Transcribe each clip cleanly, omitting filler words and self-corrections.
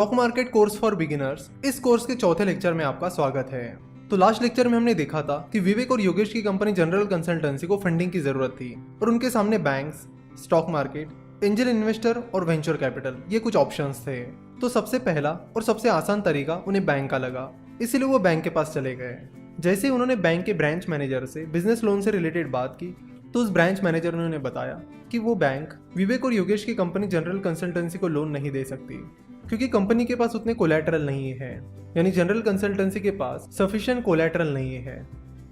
Stock market course for beginners, इस course के चौथे लेक्चर में आपका स्वागत है। तो लास्ट लेक्चर में हमने देखा था कि विवेक और योगेश की कंपनी जनरल कंसल्टेंसी को फंडिंग की जरूरत थी और उनके सामने banks, stock market, angel investor और वेंचर कैपिटल ये कुछ ऑप्शंस थे। तो सबसे पहला और सबसे आसान तरीका उन्हें बैंक का लगा, इसीलिए वो बैंक के पास चले गए। जैसे ही उन्होंने बैंक के ब्रांच मैनेजर से बिजनेस लोन से रिलेटेड बात की तो उस ब्रांच मैनेजर ने उन्हें बताया कि वो बैंक विवेक और योगेश की कंपनी जनरल कंसल्टेंसी को लोन नहीं दे सकती क्योंकि कंपनी के पास उतने कोलैटरल नहीं है, यानी जनरल कंसल्टेंसी के पास सफिशिएंट कोलैटरल नहीं है,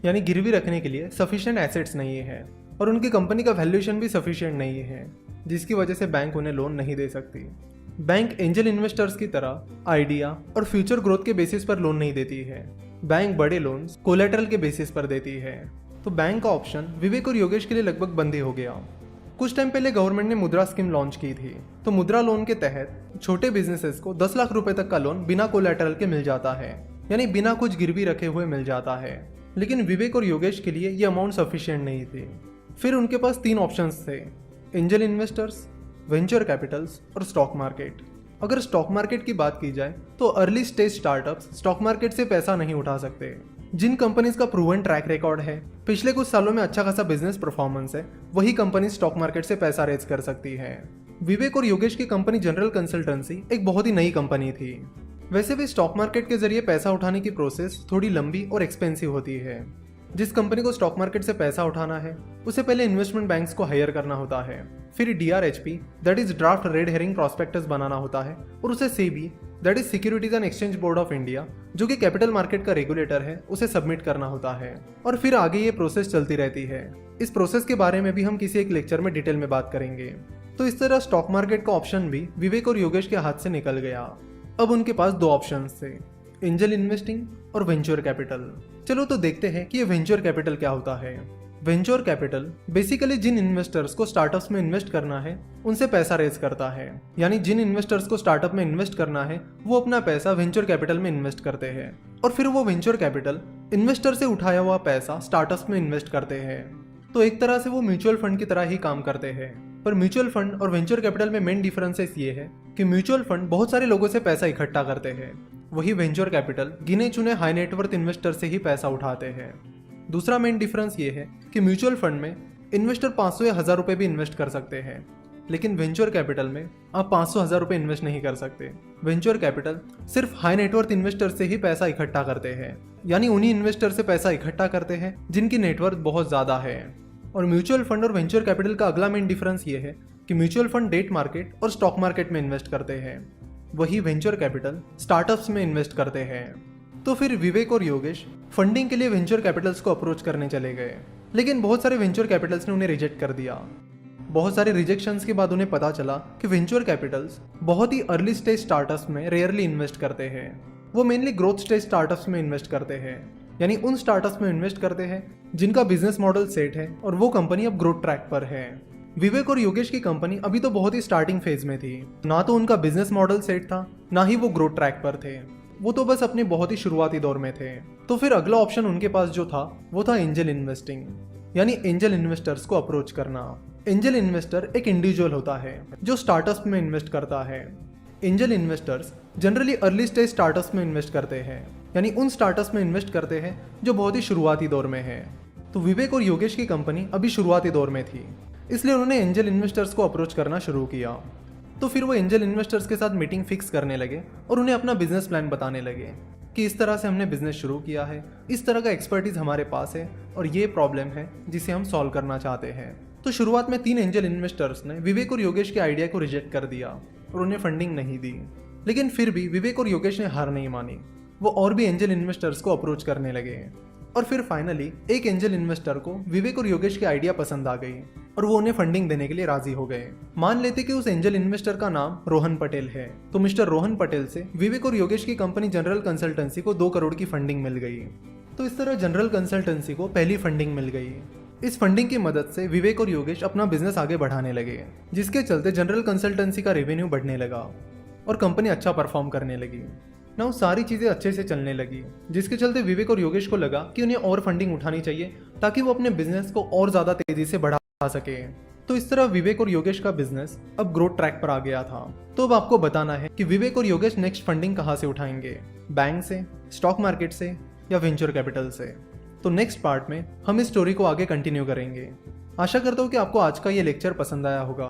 यानी गिरवी रखने के लिए सफिशिएंट एसेट्स नहीं है और उनकी कंपनी का वैल्यूएशन भी सफिशिएंट नहीं है, जिसकी वजह से बैंक उन्हें लोन नहीं दे सकती। बैंक एंजल इन्वेस्टर्स की तरह आइडिया और फ्यूचर ग्रोथ के बेसिस पर लोन नहीं देती है। बैंक बड़े लोन्स कोलैटरल के बेसिस पर देती है। तो बैंक का ऑप्शन विवेक और योगेश के लिए लगभग बंद ही हो गया। कुछ टाइम पहले गवर्नमेंट ने मुद्रा स्कीम लॉन्च की थी। तो मुद्रा लोन के तहत छोटे बिजनेसेस को 10 लाख रुपए तक का लोन बिना कोलैटरल के मिल जाता है, यानी बिना कुछ गिरवी रखे हुए मिल जाता है। लेकिन विवेक और योगेश के लिए ये अमाउंट सफिशिएंट नहीं थी। फिर उनके पास 3 ऑप्शंस थे, एंजल इन्वेस्टर्स, वेंचर कैपिटल्स और स्टॉक मार्केट। अगर स्टॉक मार्केट की बात की जाए तो early stage startups stock market से पैसा नहीं उठा सकते। जिन कंपनीज का प्रूवन ट्रैक रिकॉर्ड है, पिछले कुछ सालों में अच्छा खासा बिजनेस परफॉर्मेंस है, वही कंपनी स्टॉक मार्केट से पैसा रेज कर सकती है। विवेक और योगेश की कंपनी जनरल कंसल्टेंसी एक बहुत ही नई कंपनी थी। वैसे भी स्टॉक मार्केट के जरिए पैसा उठाने की प्रोसेस थोड़ी लंबी और एक्सपेंसिव होती है। जिस कंपनी को स्टॉक मार्केट से पैसा उठाना है उसे पहले इन्वेस्टमेंट बैंक्स को हायर करना होता है, फिर DRHP that is draft red herring prospectus बनाना होता है और उसे SEBI that is securities and exchange board of India जो कि कैपिटल मार्केट का रेगुलेटर है उसे सबमिट करना होता है और फिर आगे ये प्रोसेस चलती रहती है। इस प्रोसेस के बारे में भी हम किसी एक लेक्चर में डिटेल में बात करेंगे। तो इस तरह स्टॉक मार्केट का ऑप्शन भी विवेक और योगेश के हाथ से निकल गया। अब उनके पास 2 ऑप्शन थे, एंजल इन्वेस्टिंग और वेंचर कैपिटल। चलो तो देखते हैं कि ये वेंचर कैपिटल क्या होता है। वेंचर कैपिटल बेसिकली जिन इन्वेस्टर्स को स्टार्टअप्स में इन्वेस्ट करना है उनसे पैसा रेज करता है, यानी जिन इन्वेस्टर्स को स्टार्टअप में इन्वेस्ट करना है वो अपना पैसा वेंचर कैपिटल में इन्वेस्ट करते हैं और फिर वो वेंचर कैपिटल इन्वेस्टर से उठाया हुआ पैसा स्टार्टअप्स में इन्वेस्ट करते हैं। तो एक तरह से वो म्यूचुअल फंड की तरह ही काम करते हैं। पर म्यूचुअल फंड और वेंचर कैपिटल में मेन डिफरेंसेस ये है कि म्यूचुअल फंड बहुत सारे लोगों से पैसा इकट्ठा करते हैं, वही वेंचर कैपिटल गिने चुने हाई नेटवर्थ इन्वेस्टर से ही पैसा उठाते हैं। दूसरा मेन डिफरेंस ये है कि म्यूचुअल फंड में इन्वेस्टर 500 या 1000 रुपए भी इन्वेस्ट कर सकते हैं, लेकिन वेंचर कैपिटल में आप 500-1000 रुपए इन्वेस्ट नहीं कर सकते। वेंचर कैपिटल सिर्फ हाई नेटवर्थ इन्वेस्टर से ही पैसा इकट्ठा करते हैं, यानी उन्हीं इन्वेस्टर से पैसा इकट्ठा करते हैं जिनकी नेटवर्थ बहुत ज्यादा है। और म्यूचुअल फंड और वेंचर कैपिटल का अगला मेन डिफरेंस ये है कि म्यूचुअल फंड डेट मार्केट और स्टॉक मार्केट में इन्वेस्ट करते हैं, वही वेंचर कैपिटल स्टार्टअप्स में इन्वेस्ट करते हैं। तो फिर विवेक और योगेश फंडिंग के लिए वेंचर कैपिटल्स को अप्रोच करने चले गए, लेकिन बहुत सारे वेंचर कैपिटल्स ने उन्हें रिजेक्ट कर दिया। बहुत सारे रिजेक्शंस के बाद उन्हें पता चला कि वेंचर कैपिटल्स बहुत ही अर्ली स्टेज स्टार्टअप्स में रेयरली इन्वेस्ट करते हैं। वो मेनली ग्रोथ स्टेज स्टार्टअप्स में इन्वेस्ट करते हैं, यानी उन स्टार्टअप्स में इन्वेस्ट करते हैं जिनका बिजनेस मॉडल सेट है और वो कंपनी अब ग्रोथ ट्रैक पर है। विवेक और योगेश की कंपनी अभी तो बहुत ही स्टार्टिंग फेज में थी, ना तो उनका बिजनेस मॉडल सेट था ना ही वो ग्रोथ ट्रैक पर थे, वो तो बस अपने बहुत ही शुरुआती दौर में थे। तो फिर अगला ऑप्शन उनके पास जो था वो था एंजल इन्वेस्टिंग, यानी एंजल इन्वेस्टर्स को अप्रोच करना। एंजल इन्वेस्टर एक इंडिविजुअल होता है जो स्टार्टअप्स में इन्वेस्ट करता है। Angel investors generally early stage startups में इन्वेस्ट करते हैं, यानी उन स्टार्टअप्स में इन्वेस्ट करते हैं जो बहुत ही शुरुआती दौर में है। तो विवेक और योगेश की कंपनी अभी शुरुआती दौर में थी, इसलिए उन्होंने एंजल इन्वेस्टर्स को अप्रोच करना शुरू किया। तो फिर वो एंजल इन्वेस्टर्स के साथ मीटिंग फिक्स करने लगे और उन्हें अपना बिजनेस प्लान बताने लगे कि इस तरह से हमने बिजनेस शुरू किया है, इस तरह का एक्सपर्टीज हमारे पास है और ये प्रॉब्लम है जिसे हम सॉल्व करना चाहते हैं। तो शुरुआत में 3 एंजल इन्वेस्टर्स ने विवेक और योगेश के आइडिया को रिजेक्ट कर दिया और उन्हें फंडिंग नहीं दी, लेकिन फिर भी विवेक और योगेश ने हार नहीं मानी। वो और भी एंजल इन्वेस्टर्स को अप्रोच करने लगे और फिर फाइनली एक एंजल इन्वेस्टर को विवेक और योगेश की आइडिया पसंद आ गई और वो उन्हें फंडिंग देने के लिए राजी हो गए। मान लेते कि उस एंजल इन्वेस्टर का नाम रोहन पटेल है। तो मिस्टर रोहन पटेल से विवेक और योगेश की कंपनी जनरल कंसल्टेंसी को 2 करोड़ की फंडिंग मिल गई। तो इस तरह जनरल कंसल्टेंसी को पहली फंडिंग मिल गई। इस फंडिंग की मदद से विवेक और योगेश अपना बिजनेस आगे बढ़ाने लगे, जिसके चलते जनरल कंसल्टेंसी का रेवेन्यू बढ़ने लगा और कंपनी अच्छा परफॉर्म करने लगी। ना सारी चीज़ें अच्छे से चलने लगी, जिसके चलते विवेक और योगेश को लगा कि उन्हें और फंडिंग उठानी चाहिए ताकि वो अपने बिजनेस को और ज़्यादा तेज़ी से बढ़ा सके। तो इस तरह विवेक और योगेश का बिजनेस अब ग्रोथ ट्रैक पर आ गया था। तो अब आपको बताना है कि विवेक और योगेश नेक्स्ट फंडिंग कहाँ से उठाएंगे, बैंक से, स्टॉक मार्केट से या वेंचर कैपिटल से। तो नेक्स्ट पार्ट में हम इस स्टोरी को आगे कंटिन्यू करेंगे। आशा करता हूँ कि आपको आज का ये लेक्चर पसंद आया होगा।